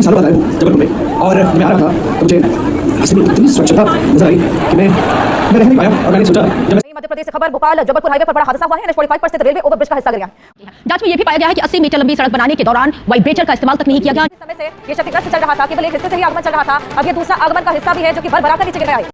5 साल बाद आया हूँ जबलपुर में, और मैं आ रहा था तो मुझे रास्ते में इतनी स्वच्छता नजर आई कि मैं रह नहीं पाया। और मैंने सोचा जब मध्य प्रदेश से खबर, भोपाल जबलपुर हाईवे पर बड़ा हादसा हुआ है। NH-45 पर स्थित रेलवे ओवरब्रिज का हिस्सा गिर गया। जांच में यह भी पाया गया है कि 80 मीटर लंबी सड़क बनाने के दौरान वाइब्रेटर का इस्तेमाल तक नहीं किया गया। समय से ये क्षतिग्रस्त चल रहा था, केवल एक हिस्से से ही आगमन चल रहा था। अब ये दूसरा आगमन का हिस्सा भी है जो कि भर-भरा कर नीचे गिर गया है।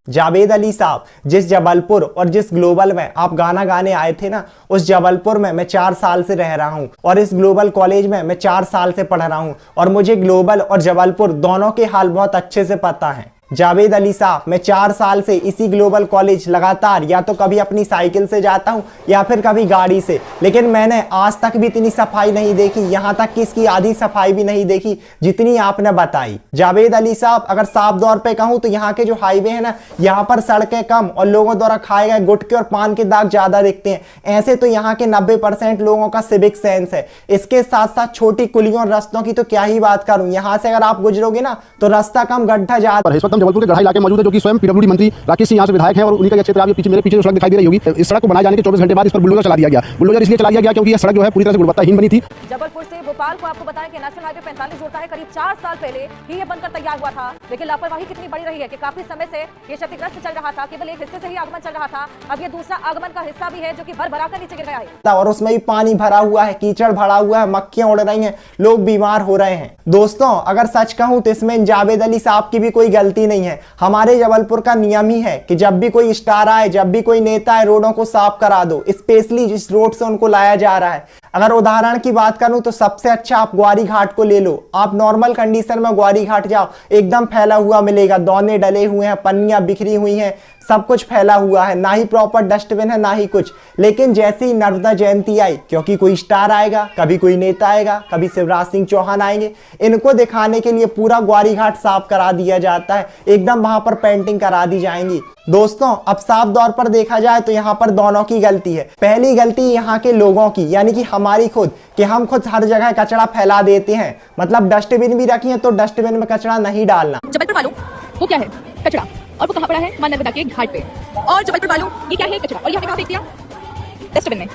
जावेद अली साहब, जिस जबलपुर और जिस ग्लोबल में आप गाना गाने आए थे ना, उस जबलपुर में मैं 4 साल से रह रहा हूं और इस ग्लोबल कॉलेज में मैं 4 साल से पढ़ रहा हूं और मुझे ग्लोबल और जबलपुर दोनों के हाल बहुत अच्छे से पता है। जावेद अली साहब, मैं 4 साल से इसी ग्लोबल कॉलेज लगातार या तो कभी अपनी साइकिल से जाता हूं या फिर कभी गाड़ी से, लेकिन मैंने आज तक भी इतनी सफाई नहीं देखी, यहां तक कि इसकी आधी सफाई भी नहीं देखी जितनी आपने बताई। जावेद अली साहब, अगर साफ तौर पे कहूं तो यहाँ के जो हाईवे है ना, यहाँ पर सड़कें कम और लोगों द्वारा खाए गए गुटखे और पान के दाग ज्यादा दिखते हैं। ऐसे तो यहाँ के 90% लोगों का सिविक सेंस है। इसके साथ साथ छोटी कुलियों और रस्तों की तो क्या ही बात करूं, यहाँ से अगर आप गुजरोगे ना तो रास्ता कम गड्ढा ज्यादा। जबलपुर के गढ़ा इलाके मौजूद है, जो कि स्वयं पीडब्ल्यूडी मंत्री राकेश सिंह यहाँ से विधायक हैं और उन्हीं का क्षेत्र आप मेरे पीछे जो सड़क दिखाई दे रही होगी, इस सड़क को बनाए जाने के 24 घंटे बाद इस पर बुलडोजर चला दिया गया। बुलडोजर इसलिए चला दिया गया क्योंकि यह सड़क जो है पूरी तरह से गुणवत्ताहीन बनी थी। जबलपुर से भोपाल को आपको बताएं कि नेशनल हाईवे 45 जोड़ता है। करीब 4 साल पहले ही ये बनकर तैयार हुआ था, लेकिन लापरवाही कितनी बड़ी रही है कि काफी समय से ये क्षतिग्रस्त चल रहा था, केवल एक हिस्से से ही आगमन चल रहा था। अब ये दूसरा आगमन का हिस्सा भी है जो कि भर-भरा कर नीचे गिर गया है और उसमें भी पानी भरा हुआ है, कीचड़ भरा हुआ है, मक्खियां उड़ रही हैं, लोग बीमार हो रहे हैं। दोस्तों, अगर सच कहूं तो इसमें जावेद अली साहब की भी कोई गलती नहीं है। हमारे जबलपुर का नियम ही है कि जब भी कोई स्टार आए, जब भी कोई नेता आए, रोडों को साफ करा दो, स्पेशली जिस रोड से उनको लाया जा रहा है। अगर उदाहरण की बात करूं तो सबसे अच्छा आप ग्वारी घाट को ले लो। आप नॉर्मल कंडीशन में ग्वारी घाट जाओ, एकदम फैला हुआ मिलेगा, दौने डले हुए हैं, पन्नियां बिखरी हुई हैं, सब कुछ फैला हुआ है, ना ही प्रॉपर डस्टबिन है ना ही कुछ। लेकिन जैसे ही नर्मदा जयंती आई, क्योंकि कोई स्टार आएगा, कभी कोई नेता आएगा, कभी शिवराज सिंह चौहान आएंगे, इनको दिखाने के लिए पूरा ग्वारी घाट साफ करा दिया जाता है, एकदम वहां पर पेंटिंग करा दी जाएंगी। दोस्तों, अब साफ तौर पर देखा जाए तो यहाँ पर दोनों की गलती है। पहली गलती यहाँ के लोगों की, यानी कि हमारी खुद, कि हम खुद हर जगह कचरा फैला देते हैं। मतलब डस्टबिन भी रखी है तो डस्टबिन में कचरा नहीं डालना। जबलपुर वालों, वो क्या है कचरा, और वो कहाँ पड़ा है? मां नर्मदा के घाट पे। और जबलपुर वालों, ये क्या है कचरा, और यहाँ पे कहाँ फेंक दिया? डस्टबिन में।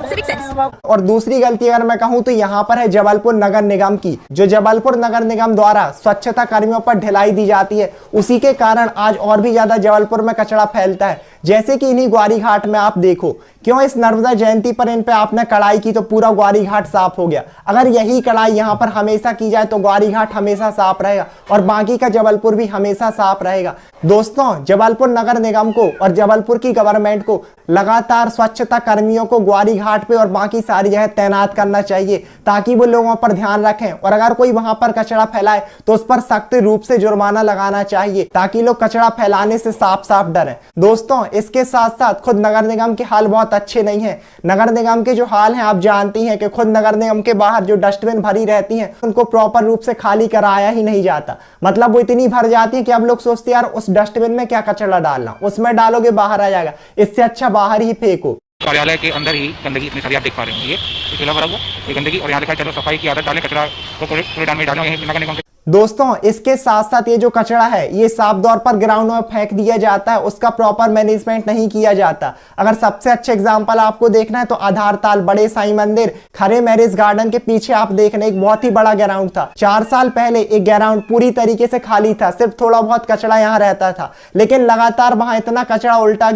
Civic sense. और दूसरी गलती अगर मैं कहूं तो यहाँ पर है जबलपुर नगर निगम की, जो जबलपुर नगर निगम द्वारा स्वच्छता कर्मियों पर ढिलाई दी जाती है, उसी के कारण आज और भी ज्यादा जबलपुर में कचरा फैलता है। जैसे कि इन्हीं ग्वारी घाट में आप देखो, क्यों इस नर्मदा जयंती पर इन पे आपने कड़ाई की तो पूरा ग्वारी घाट साफ हो गया। अगर यही कड़ाई यहाँ पर हमेशा की जाए तो ग्वारी घाट हमेशा साफ रहेगा और बाकी का जबलपुर भी हमेशा साफ रहेगा। दोस्तों, जबलपुर नगर निगम को और जबलपुर की गवर्नमेंट को लगातार स्वच्छता कर्मियों को ग्वारी घाट पे और बाकी सारी जगह तैनात करना चाहिए, ताकि वो लोगों पर ध्यान रखें, और अगर कोई वहां पर कचरा फैलाए तो उस पर सख्त रूप से जुर्माना लगाना चाहिए, ताकि लोग कचरा फैलाने से साफ साफ डरें। दोस्तों, इसके साथ साथ खुद नगर निगम के हाल बहुत अच्छे नहीं है। नगर निगम के जो हाल हैं आप जानती हैं कि खुद नगर निगम के बाहर जो डस्टबिन भरी रहती हैं, उनको प्रॉपर रूप से खाली कराया ही नहीं जाता। मतलब वो इतनी भर जाती है कि अब लोग सोचते हैं यार उस डस्टबिन में क्या कचरा डालना, उसमें डालोगे बाहर आ जाएगा, इससे अच्छा बाहर ही फेंको। कार्यालय के अंदर ही गंदगी इतनी सारी आप देख पा रहे होंगे, ये ठेला भरा हुआ, ये गंदगी, और यहाँ लिखा है चलो सफाई की आदत डालें, कचरा को कूड़ेदान में डालो, यहीं नगर निगम। दोस्तों, इसके साथ साथ ये जो कचरा है ये साफ तौर पर ग्राउंड में फेंक दिया जाता है, उसका प्रॉपर मैनेजमेंट नहीं किया जाता। अगर सबसे अच्छा एग्जांपल आपको देखना है तो आधार ताल, बड़े साईं मंदिर, खरे मैरिज गार्डन के पीछे आप देखने एक बहुत ही बड़ा ग्राउंड था। 4 साल पहले एक ग्राउंड पूरी तरीके से खाली था, सिर्फ थोड़ा बहुत कचरा यहाँ रहता था, लेकिन लगातार वहां इतना कचरा उल्टा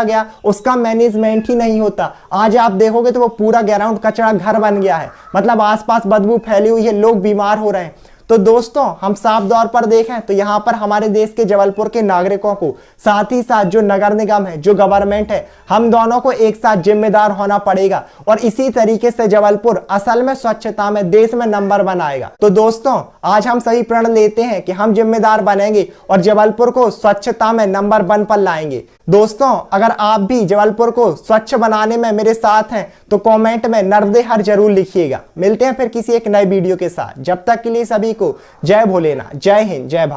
गया, उसका मैनेजमेंट ही नहीं होता। आज आप देखोगे तो वो पूरा ग्राउंड कचरा घर बन गया है, मतलब आसपास बदबू फैली हुई है, लोग बीमार हो रहे हैं। तो दोस्तों, हम साफ तौर पर देखें तो यहाँ पर हमारे देश के जबलपुर के नागरिकों को, साथ ही साथ जो नगर निगम है, जो गवर्नमेंट है, हम दोनों को एक साथ जिम्मेदार होना पड़ेगा, और इसी तरीके से जबलपुर असल में स्वच्छता में देश में नंबर 1 आएगा। तो दोस्तों, आज हम सभी प्रण लेते हैं कि हम जिम्मेदार बनेंगे और जबलपुर को स्वच्छता में नंबर 1 पर लाएंगे। दोस्तों, अगर आप भी जबलपुर को स्वच्छ बनाने में मेरे साथ हैं तो कमेंट में नर्मदे हर जरूर लिखिएगा। मिलते हैं फिर किसी एक नए वीडियो के साथ, जब तक के लिए सभी को जय भोलेनाथ, जय हिंद, जय भारत।